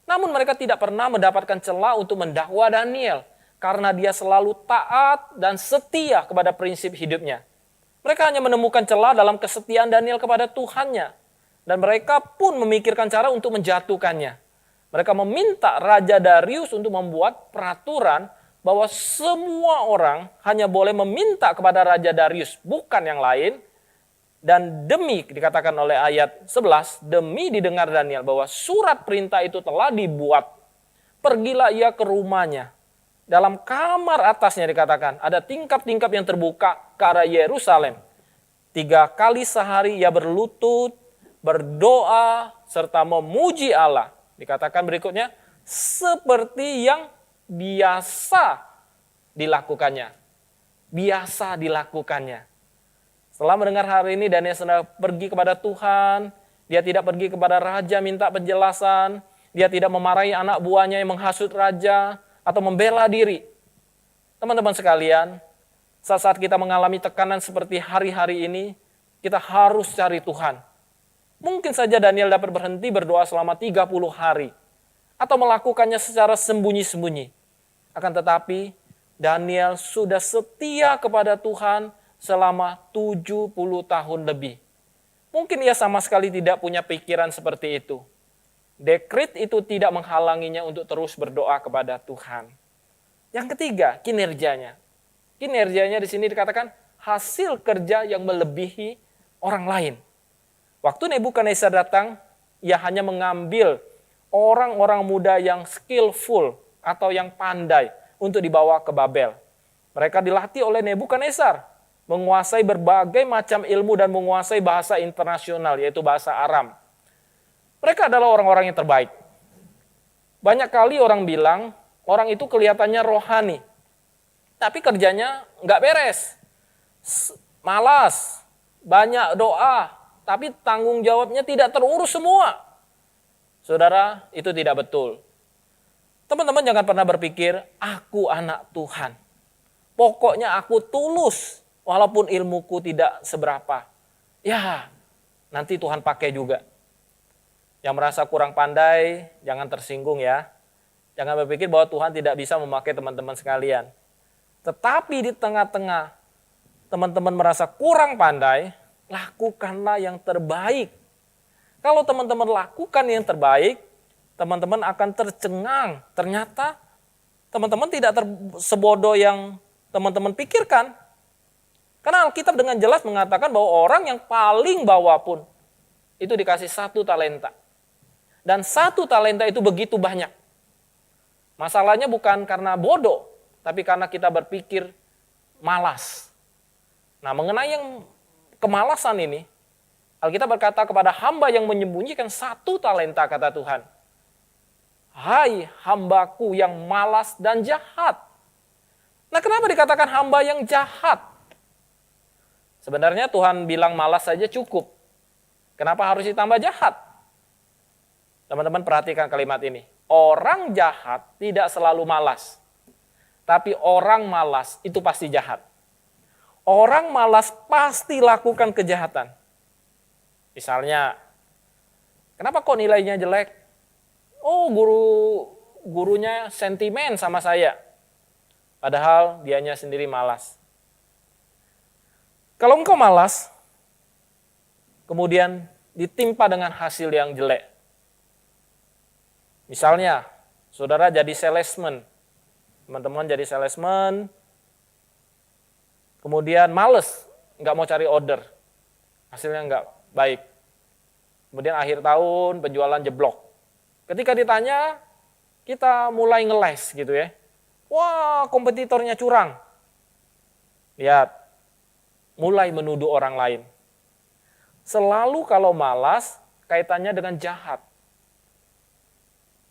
Speaker 7: Namun mereka tidak pernah mendapatkan celah untuk mendakwa Daniel, karena dia selalu taat dan setia kepada prinsip hidupnya. Mereka hanya menemukan celah dalam kesetiaan Daniel kepada Tuhannya, dan mereka pun memikirkan cara untuk menjatuhkannya. Mereka meminta Raja Darius untuk membuat peraturan bahwa semua orang hanya boleh meminta kepada Raja Darius, bukan yang lain. Dan demi, dikatakan oleh ayat 11, demi didengar Daniel bahwa surat perintah itu telah dibuat, pergilah ia ke rumahnya. Dalam kamar atasnya dikatakan, ada tingkap-tingkap yang terbuka ke arah Yerusalem. 3 kali sehari ia berlutut, berdoa, serta memuji Allah. Dikatakan berikutnya, seperti yang biasa dilakukannya. Biasa dilakukannya. Setelah mendengar hari ini, Daniel sedang pergi kepada Tuhan. Dia tidak pergi kepada raja minta penjelasan. Dia tidak memarahi anak buahnya yang menghasut raja atau membela diri. Teman-teman sekalian, saat kita mengalami tekanan seperti hari-hari ini, kita harus cari Tuhan. Mungkin saja Daniel dapat berhenti berdoa selama 30 hari. Atau melakukannya secara sembunyi-sembunyi. Akan tetapi, Daniel sudah setia kepada Tuhan selama 70 tahun lebih. Mungkin ia sama sekali tidak punya pikiran seperti itu. Dekret itu tidak menghalanginya untuk terus berdoa kepada Tuhan. Yang ketiga, kinerjanya. Kinerjanya di sini dikatakan hasil kerja yang melebihi orang lain. Waktu Nebukadnezar datang, ia hanya mengambil orang-orang muda yang skillful atau yang pandai untuk dibawa ke Babel. Mereka dilatih oleh Nebukadnezar menguasai berbagai macam ilmu dan menguasai bahasa internasional, yaitu bahasa Aram. Mereka adalah orang-orang yang terbaik. Banyak kali orang bilang, orang itu kelihatannya rohani, tapi kerjanya nggak beres. Malas, banyak doa, tapi tanggung jawabnya tidak terurus semua. Saudara, itu tidak betul. Teman-teman jangan pernah berpikir, aku anak Tuhan. Pokoknya aku tulus. Walaupun ilmuku tidak seberapa, ya nanti Tuhan pakai juga. Yang merasa kurang pandai, jangan tersinggung ya. Jangan berpikir bahwa Tuhan tidak bisa memakai teman-teman sekalian. Tetapi di tengah-tengah teman-teman merasa kurang pandai, lakukanlah yang terbaik. Kalau teman-teman lakukan yang terbaik, teman-teman akan tercengang. Ternyata teman-teman tidak sebodoh yang teman-teman pikirkan. Karena Alkitab dengan jelas mengatakan bahwa orang yang paling bawah pun itu dikasih 1 talenta. Dan 1 talenta itu begitu banyak. Masalahnya bukan karena bodoh, tapi karena kita berpikir malas. Nah, mengenai yang kemalasan ini, Alkitab berkata kepada hamba yang menyembunyikan 1 talenta, kata Tuhan. Hai hambaku yang malas dan jahat. Nah, kenapa dikatakan hamba yang jahat? Sebenarnya Tuhan bilang malas saja cukup. Kenapa harus ditambah jahat? Teman-teman perhatikan kalimat ini. Orang jahat tidak selalu malas. Tapi orang malas itu pasti jahat. Orang malas pasti lakukan kejahatan. Misalnya, kenapa kok nilainya jelek? Oh, gurunya sentimen sama saya. Padahal dianya sendiri malas. Kalau engkau malas, kemudian ditimpa dengan hasil yang jelek. Misalnya, saudara jadi salesman, teman-teman jadi salesman, kemudian males, nggak mau cari order, hasilnya nggak baik. Kemudian akhir tahun penjualan jeblok. Ketika ditanya, kita mulai ngeles gitu ya. Wah, kompetitornya curang. Lihat. Mulai menuduh orang lain. Selalu kalau malas, kaitannya dengan jahat.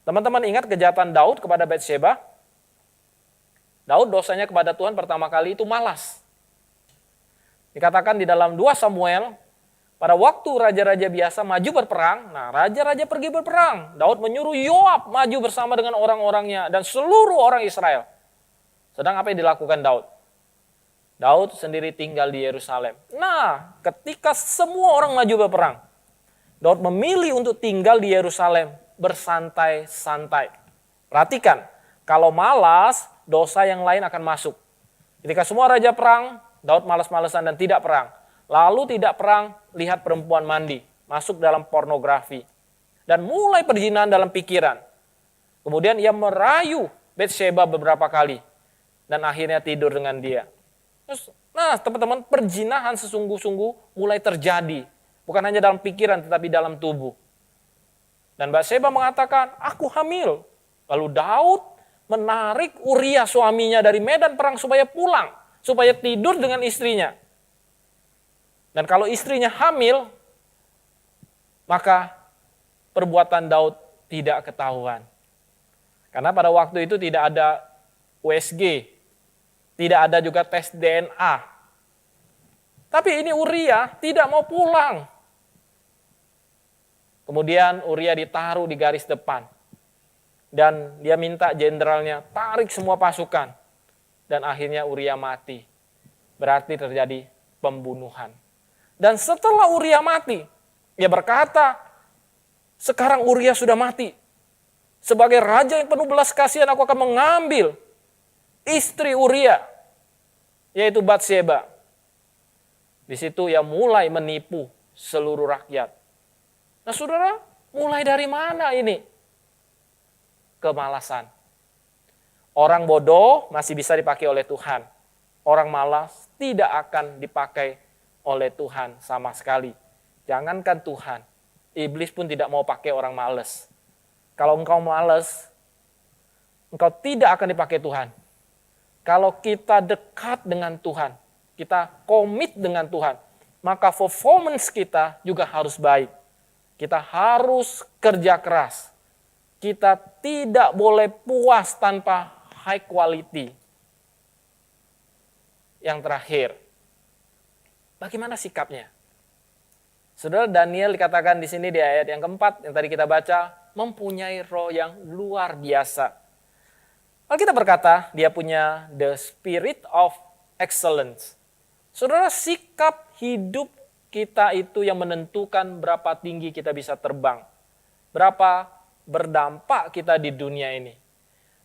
Speaker 7: Teman-teman ingat kejahatan Daud kepada Batsheba? Daud dosanya kepada Tuhan pertama kali itu malas. Dikatakan di dalam 2 Samuel, pada waktu raja-raja biasa maju berperang, nah raja-raja pergi berperang. Daud menyuruh Yoab maju bersama dengan orang-orangnya dan seluruh orang Israel. Sedang apa yang dilakukan Daud? Daud sendiri tinggal di Yerusalem. Nah, ketika semua orang maju berperang, Daud memilih untuk tinggal di Yerusalem bersantai-santai. Perhatikan, kalau malas, dosa yang lain akan masuk. Ketika semua raja perang, Daud malas-malasan dan tidak perang. Lalu tidak perang, lihat perempuan mandi, masuk dalam pornografi. Dan mulai perzinahan dalam pikiran. Kemudian ia merayu Batsheba beberapa kali dan akhirnya tidur dengan dia. Nah, teman-teman, perzinahan sesungguh-sungguh mulai terjadi, bukan hanya dalam pikiran tetapi dalam tubuh. Dan Batsheba mengatakan, "Aku hamil." Lalu Daud menarik Uria suaminya dari medan perang supaya pulang, supaya tidur dengan istrinya. Dan kalau istrinya hamil, maka perbuatan Daud tidak ketahuan. Karena pada waktu itu tidak ada USG, tidak ada juga tes DNA. Tapi ini Uria tidak mau pulang. Kemudian Uria ditaruh di garis depan. Dan dia minta jenderalnya tarik semua pasukan. Dan akhirnya Uria mati. Berarti terjadi pembunuhan. Dan setelah Uria mati, ia berkata, "Sekarang Uria sudah mati. Sebagai raja yang penuh belas kasihan, aku akan mengambil istri Uria, yaitu Batsheba." Di situ ia mulai menipu seluruh rakyat. Nah, saudara, mulai dari mana ini? Kemalasan. Orang bodoh masih bisa dipakai oleh Tuhan. Orang malas tidak akan dipakai oleh Tuhan sama sekali. Jangankan Tuhan, iblis pun tidak mau pakai orang malas. Kalau engkau malas, engkau tidak akan dipakai Tuhan. Kalau kita dekat dengan Tuhan, kita komit dengan Tuhan, maka performance kita juga harus baik. Kita harus kerja keras. Kita tidak boleh puas tanpa high quality. Yang terakhir, bagaimana sikapnya? Saudara, Daniel dikatakan di sini di ayat yang keempat yang tadi kita baca, mempunyai roh yang luar biasa. Alkitab berkata, dia punya the spirit of excellence. Saudara, sikap hidup kita itu yang menentukan berapa tinggi kita bisa terbang. Berapa berdampak kita di dunia ini.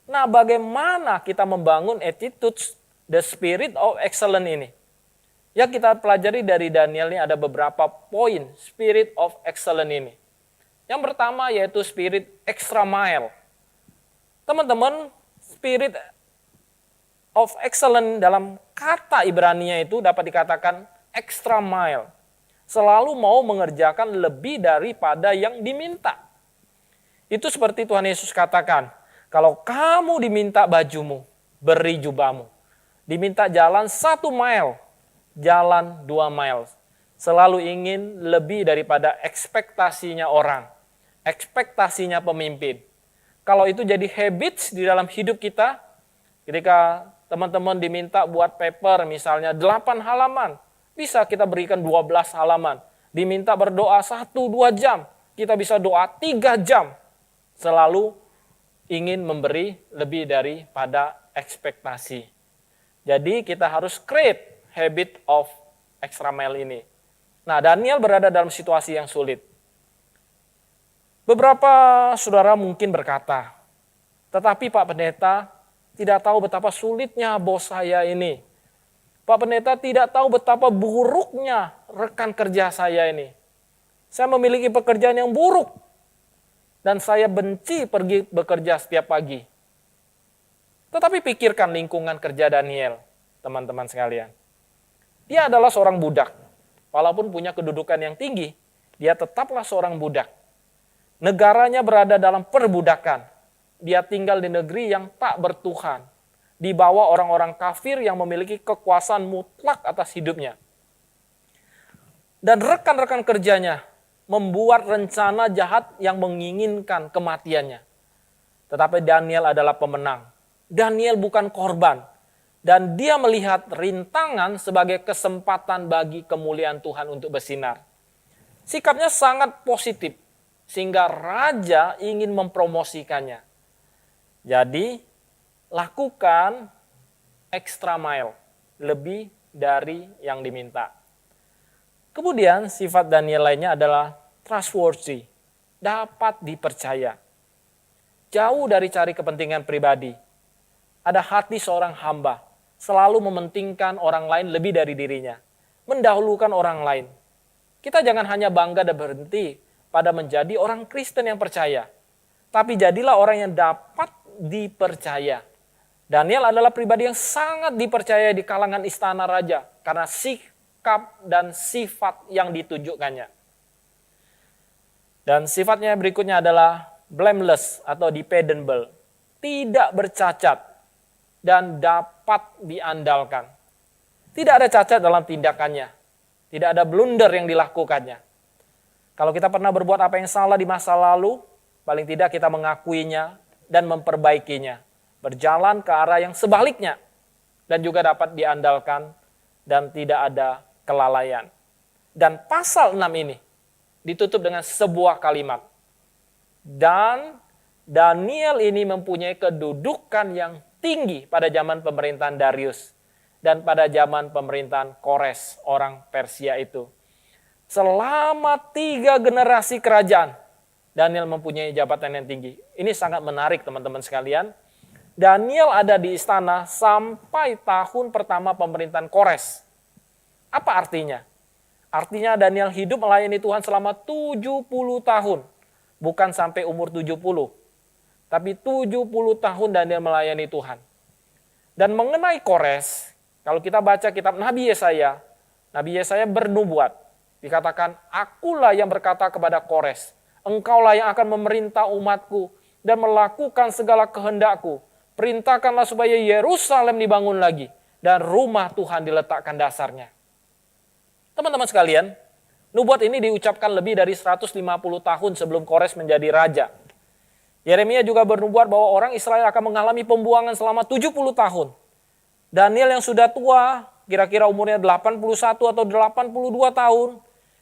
Speaker 7: Nah, bagaimana kita membangun attitude the spirit of excellence ini? Ya, kita pelajari dari Daniel ini ada beberapa poin spirit of excellence ini. Yang pertama yaitu spirit extra mile. Teman-teman, spirit of excellence dalam kata Ibrani-nya itu dapat dikatakan extra mile. Selalu mau mengerjakan lebih daripada yang diminta. Itu seperti Tuhan Yesus katakan, kalau kamu diminta bajumu, beri jubahmu. Diminta jalan 1 mile, jalan 2 mile. Selalu ingin lebih daripada ekspektasinya orang, ekspektasinya pemimpin. Kalau itu jadi habits di dalam hidup kita, ketika teman-teman diminta buat paper misalnya 8 halaman, bisa kita berikan 12 halaman. Diminta berdoa 1-2 jam, kita bisa doa 3 jam. Selalu ingin memberi lebih daripada ekspektasi. Jadi kita harus create habit of extra mile ini. Nah, Daniel berada dalam situasi yang sulit. Beberapa saudara mungkin berkata, tetapi Pak Pendeta tidak tahu betapa sulitnya bos saya ini. Pak Pendeta tidak tahu betapa buruknya rekan kerja saya ini. Saya memiliki pekerjaan yang buruk. Dan saya benci pergi bekerja setiap pagi. Tetapi pikirkan lingkungan kerja Daniel, teman-teman sekalian. Dia adalah seorang budak. Walaupun punya kedudukan yang tinggi, dia tetaplah seorang budak. Negaranya berada dalam perbudakan. Dia tinggal di negeri yang tak bertuhan. Di bawah orang-orang kafir yang memiliki kekuasaan mutlak atas hidupnya. Dan rekan-rekan kerjanya membuat rencana jahat yang menginginkan kematiannya. Tetapi Daniel adalah pemenang. Daniel bukan korban. Dan dia melihat rintangan sebagai kesempatan bagi kemuliaan Tuhan untuk bersinar. Sikapnya sangat positif, sehingga raja ingin mempromosikannya. Jadi, lakukan extra mile, lebih dari yang diminta. Kemudian sifat Daniel lainnya adalah trustworthy, dapat dipercaya. Jauh dari cari kepentingan pribadi. Ada hati seorang hamba, selalu mementingkan orang lain lebih dari dirinya. Mendahulukan orang lain. Kita jangan hanya bangga dan berhenti pada menjadi orang Kristen yang percaya. tapi jadilah orang yang dapat dipercaya. Daniel adalah pribadi yang sangat dipercaya di kalangan istana raja karena sikap dan sifat yang ditunjukkannya. Dan sifatnya berikutnya adalah blameless atau dependable, tidak bercacat dan dapat diandalkan. Tidak ada cacat dalam tindakannya, tidak ada blunder yang dilakukannya. Kalau kita pernah berbuat apa yang salah di masa lalu, paling tidak kita mengakuinya dan memperbaikinya, berjalan ke arah yang sebaliknya, dan juga dapat diandalkan dan tidak ada kelalaian. Dan pasal 6 ini ditutup dengan sebuah kalimat. Dan Daniel ini mempunyai kedudukan yang tinggi pada zaman pemerintahan Darius dan pada zaman pemerintahan Kores, orang Persia itu. Selama 3 generasi kerajaan, Daniel mempunyai jabatan yang tinggi. Ini sangat menarik teman-teman sekalian. Daniel ada di istana sampai tahun pertama pemerintahan Kores. Apa artinya? Artinya Daniel hidup melayani Tuhan selama 70 tahun. Bukan sampai umur 70. Tapi 70 tahun Daniel melayani Tuhan. Dan mengenai Kores, kalau kita baca kitab Nabi Yesaya bernubuat. Dikatakan, akulah yang berkata kepada Kores, engkaulah yang akan memerintah umatku dan melakukan segala kehendakku. Perintahkanlah supaya Yerusalem dibangun lagi dan rumah Tuhan diletakkan dasarnya. Teman-teman sekalian, nubuat ini diucapkan lebih dari 150 tahun sebelum Kores menjadi raja. Yeremia juga bernubuat bahwa orang Israel akan mengalami pembuangan selama 70 tahun. Daniel yang sudah tua, kira-kira umurnya 81 atau 82 tahun,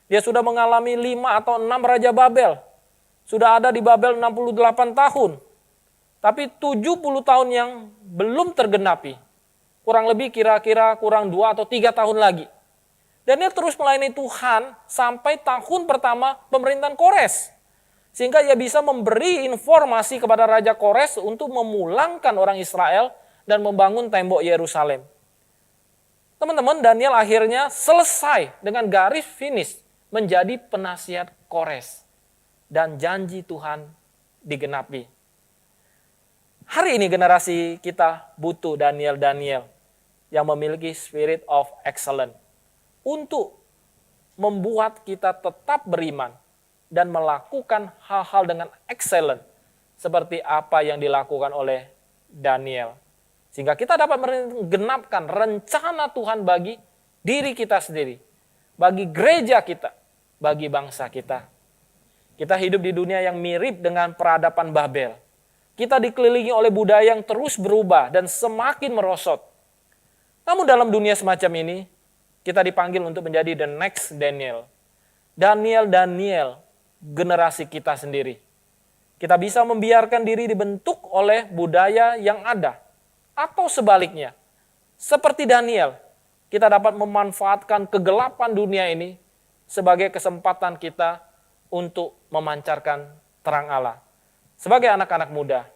Speaker 7: dia sudah mengalami 5 atau 6 raja Babel. Sudah ada di Babel 68 tahun. Tapi 70 tahun yang belum tergenapi. Kurang lebih kira-kira kurang 2 atau 3 tahun lagi. Daniel terus melayani Tuhan sampai tahun pertama pemerintahan Kores. Sehingga ia bisa memberi informasi kepada Raja Kores untuk memulangkan orang Israel dan membangun tembok Yerusalem. Teman-teman, Daniel akhirnya selesai dengan garis finish menjadi penasihat Kores. Dan janji Tuhan digenapi. Hari ini generasi kita butuh Daniel yang memiliki spirit of excellence. Untuk membuat kita tetap beriman dan melakukan hal-hal dengan excellent seperti apa yang dilakukan oleh Daniel. Sehingga kita dapat menggenapkan rencana Tuhan bagi diri kita sendiri, bagi gereja kita, bagi bangsa kita. Kita hidup di dunia yang mirip dengan peradaban Babel. Kita dikelilingi oleh budaya yang terus berubah dan semakin merosot. Namun dalam dunia semacam ini, kita dipanggil untuk menjadi the next Daniel. Daniel, generasi kita sendiri. Kita bisa membiarkan diri dibentuk oleh budaya yang ada. Atau sebaliknya, seperti Daniel, kita dapat memanfaatkan kegelapan dunia ini sebagai kesempatan kita untuk memancarkan terang Allah. Sebagai anak-anak muda,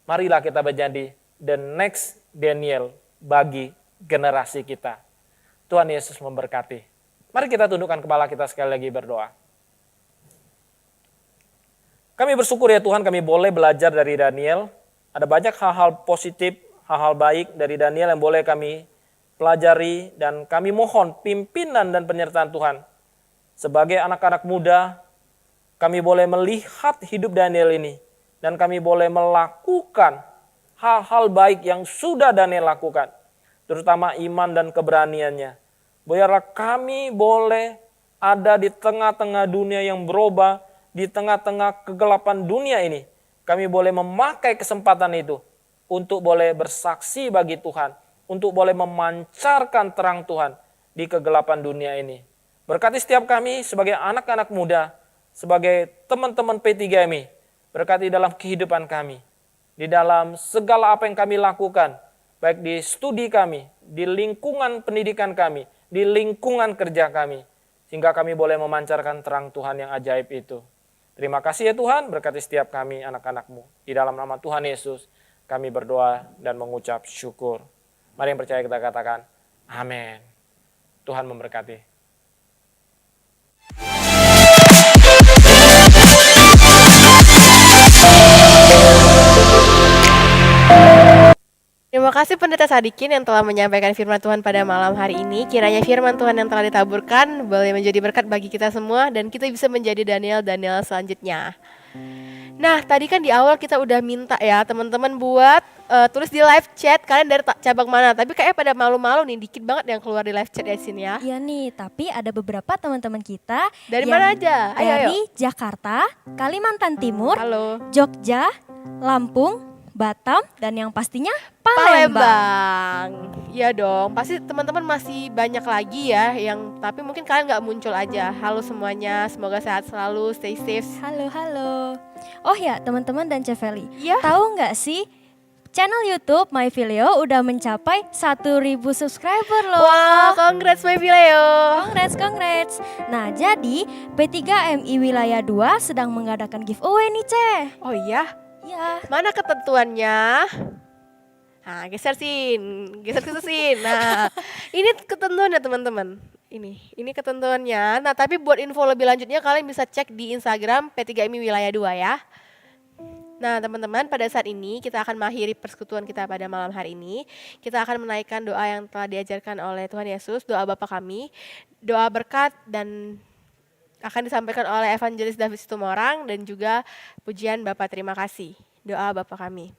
Speaker 7: marilah kita menjadi the next Daniel bagi generasi kita. Tuhan Yesus memberkati. Mari kita tundukkan kepala kita sekali lagi berdoa. Kami bersyukur ya Tuhan, kami boleh belajar dari Daniel. Ada banyak hal-hal positif, hal-hal baik dari Daniel yang boleh kami pelajari. Dan kami mohon pimpinan dan penyertaan Tuhan. Sebagai anak-anak muda, kami boleh melihat hidup Daniel ini. Dan kami boleh melakukan hal-hal baik yang sudah Daniel lakukan. Terutama iman dan keberaniannya. Biarlah kami boleh ada di tengah-tengah dunia yang berubah, di tengah-tengah kegelapan dunia ini. Kami boleh memakai kesempatan itu untuk boleh bersaksi bagi Tuhan, untuk boleh memancarkan terang Tuhan di kegelapan dunia ini. Berkati setiap kami sebagai anak-anak muda, sebagai teman-teman P3MI, berkati dalam kehidupan kami, di dalam segala apa yang kami lakukan, baik di studi kami, di lingkungan pendidikan kami, di lingkungan kerja kami, sehingga kami boleh memancarkan terang Tuhan yang ajaib itu. Terima kasih ya Tuhan, berkati setiap kami anak-anak-Mu. Di dalam nama Tuhan Yesus, kami berdoa dan mengucap syukur. Mari yang percaya kita katakan, amin. Tuhan memberkati.
Speaker 2: Terima kasih Pendeta Sadikin yang telah menyampaikan firman Tuhan pada malam hari ini. Kiranya firman Tuhan yang telah ditaburkan boleh menjadi berkat bagi kita semua dan kita bisa menjadi Daniel selanjutnya. Nah, tadi kan di awal kita udah minta ya teman-teman buat tulis di live chat kalian dari cabang mana. Tapi kayaknya pada malu-malu nih, dikit banget yang keluar di live chat di sini ya.
Speaker 3: Iya nih, tapi ada beberapa teman-teman kita
Speaker 2: Dari
Speaker 3: yang
Speaker 2: mana aja? Ayo,
Speaker 3: dari Jakarta, Kalimantan Timur,
Speaker 2: Halo.
Speaker 3: Jogja, Lampung, Batam, dan yang pastinya Palembang.
Speaker 2: Palembang. Iya dong, pasti teman-teman masih banyak lagi ya yang tapi mungkin kalian nggak muncul aja. Halo semuanya, semoga sehat selalu, stay safe.
Speaker 3: Halo. Oh ya, teman-teman dan Ceveli,
Speaker 2: Iya.
Speaker 3: tahu nggak sih channel YouTube My Filio udah mencapai 1.000 subscriber loh.
Speaker 2: Wah, congrats my Vileo.
Speaker 3: Congrats. Nah, jadi P3MI Wilayah 2 sedang mengadakan giveaway nih, Ceh.
Speaker 2: Oh iya,
Speaker 3: Iya.
Speaker 2: mana ketentuannya? Nah, geser ke sin. Nah, ini ketentuannya teman-teman. Ini ketentuannya. Nah, tapi buat info lebih lanjutnya kalian bisa cek di Instagram P3MI Wilayah 2 ya. Nah teman-teman, pada saat ini kita akan mengakhiri persekutuan kita pada malam hari ini. Kita akan menaikkan doa yang telah diajarkan oleh Tuhan Yesus, doa Bapa kami, doa berkat dan akan disampaikan oleh Evangelis David Situmorang dan juga pujian Bapa terima kasih. Doa Bapa kami.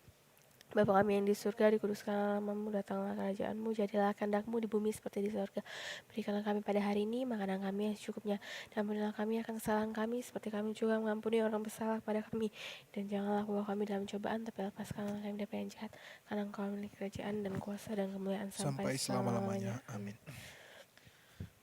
Speaker 2: Bapa kami yang di surga, dikuduskanlah namamu, datanglah kerajaanmu, jadilah kehendakmu di bumi seperti di surga. Berikanlah kami pada hari ini makanan kami yang secukupnya, dan ampunilah kami akan kesalahan kami, seperti kami juga mengampuni orang bersalah kepada kami. Dan janganlah bawa kami dalam cobaan, tapi lepaskanlah kami dari yang jahat, karena Engkau memiliki kerajaan dan kuasa dan kemuliaan sampai selama-lamanya.
Speaker 8: Amin.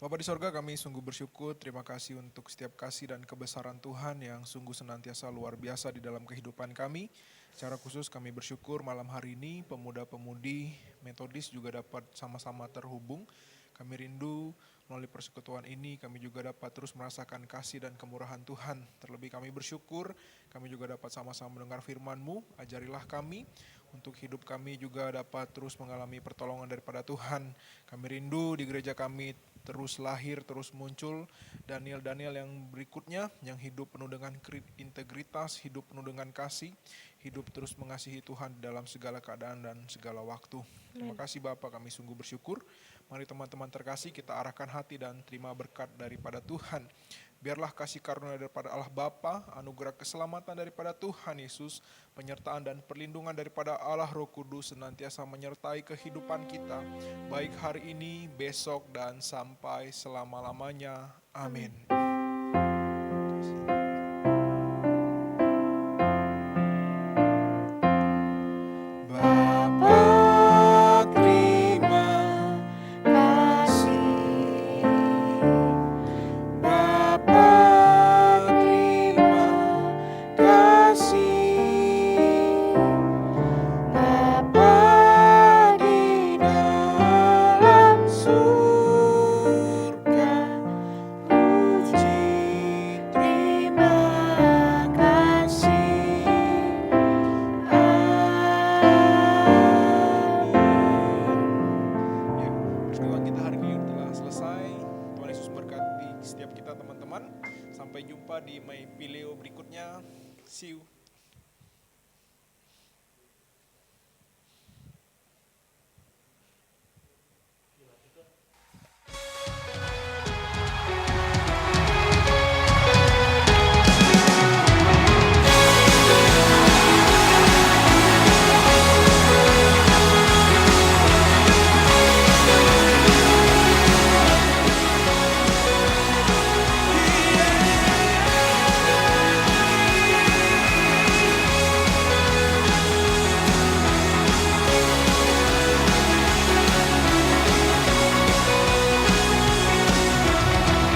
Speaker 8: Bapa di sorga, kami sungguh bersyukur, terima kasih untuk setiap kasih dan kebesaran Tuhan yang sungguh senantiasa luar biasa di dalam kehidupan kami. Secara khusus kami bersyukur malam hari ini pemuda-pemudi metodis juga dapat sama-sama terhubung. Kami rindu melalui persekutuan ini kami juga dapat terus merasakan kasih dan kemurahan Tuhan. Terlebih kami bersyukur kami juga dapat sama-sama mendengar firman-Mu. Ajarilah kami untuk hidup kami juga dapat terus mengalami pertolongan daripada Tuhan. Kami rindu di gereja kami terus lahir, terus muncul Daniel-Daniel yang berikutnya yang hidup penuh dengan integritas, hidup penuh dengan kasih, hidup terus mengasihi Tuhan dalam segala keadaan dan segala waktu. Terima kasih Bapa, kami sungguh bersyukur. Mari teman-teman terkasih kita arahkan hati dan terima berkat daripada Tuhan. Biarlah kasih karunia daripada Allah Bapa, anugerah keselamatan daripada Tuhan Yesus, penyertaan dan perlindungan daripada Allah Roh Kudus senantiasa menyertai kehidupan kita, baik hari ini, besok, dan sampai selama-lamanya. Amin. Di My Filio berikutnya. See you.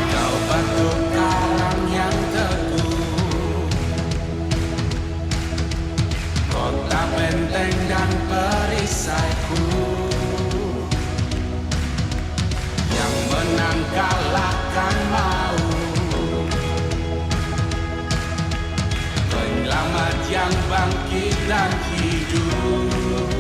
Speaker 1: Kau batu karang yang teguh, kota benteng dan perisaiku, yang menang kalahkan maut, penyelamat yang bangkit dan hidup.